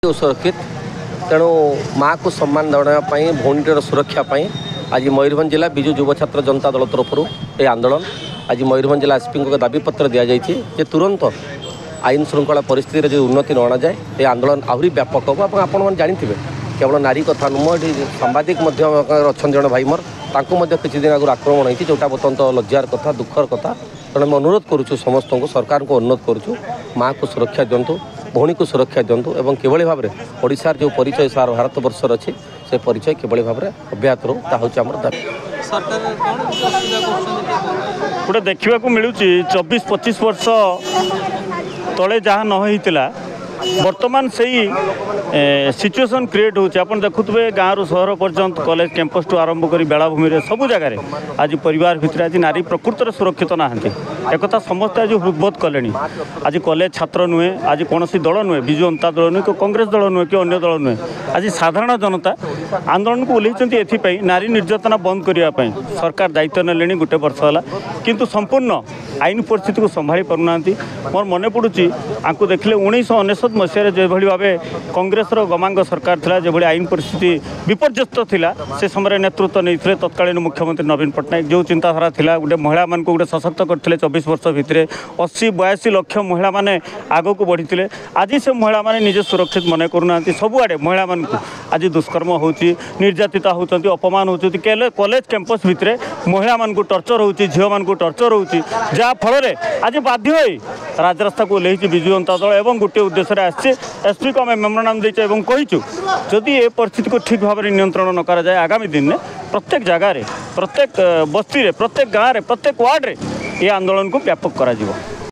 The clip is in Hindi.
सुरक्षित तेणु माँ को सम्मान देवाई भौणीटर सुरक्षापी आज मयूरभंज जिला विजु युव छात्र जनता दल तरफ ये आंदोलन आज मयूरभंज जिला एसपी को दाबीपत्र दि जाए तुरंत आईन श्रृंखला परिस्थिति जो उन्नति न अणाए ये आंदोलन आहरी व्यापक हम आपण जानते केवल नारी कथा नुह ये सांबादिक अच्छा जन भाई मोर किसी दिन आगुरी आक्रमण होती जोटा बतंत लज्जार कथा दुखर कथा तेणु अनुरोध करुँ समस्त को सरकार को अनुरोध करुँ माँ को सुरक्षा दिंतु भौणी को सुरक्षा दिंतु एवं किभली भाव में ओडिशार जो परिचय सारा भारत वर्षर अच्छी से परिचय किभली भाव में अब्याहत रो हूँ आम दाबी गोटे देखा मिलूँ 24-25 वर्ष तले जहाँ न होता बर्तमान से सिचुएशन क्रिएट होची आपण देखुवे गाँव सहर पर्यंत कॉलेज कैंपस टू आरंभ कर बेलाभूमि सबू जगह आज परिवार भितर आज नारी प्रकृत सुरक्षित नहांती एक समस्त आज हृदबोध कले आज कॉलेज छात्र नुहे आज कौन दल नुहे विजु जनता दल नुहे कि कांग्रेस दल नुहे कि अन्य दल नुहे आज साधारण जनता आंदोलन को ओह्लैंती एथपाई नारी निर्यातना बंद करने सरकार दायित्व ने गोटे वर्ष है किंतु संपूर्ण आईन परिस्थिति को संभाली पारना मोर मन पड़ुची आपको देखले 1999 मसीह जो भाव कांग्रेस गमांग सरकार थिला जो आईन परिस्थिति विपर्यस्त थिला से समय नेतृत्व नहीं तत्कालीन मुख्यमंत्री नवीन पट्टनायक जो चिंताधारा थिला गोटे महिला मान को गोटे सशक्त करते 24 वर्ष भितर 80-82 लक्ष महिला माने आग को बढ़ी आज से महिला माने निजे सुरक्षित मन करना सबुआड़े महिला मान को आज दुष्कर्म होची निर्यातिता होती अपमान होती कॉलेज कैंपस भितर महिला मान को टर्चर होची झील मान को टर्चर होची जहाँ फल आज बाध्य राजरास्ता को ओह्लैची विजु जनता दल एवं गोटे उद्देश्य आसचे एसपी को आम मेमोरांडम देचु कहीचु जदि ये परिस्थिति को ठीक भाव में नियंत्रण न करा जाए आगामी दिन में प्रत्येक जगार प्रत्येक बस्ती प्रत्येक गाँव प्रत्येक वार्ड ये आंदोलन को व्यापक करा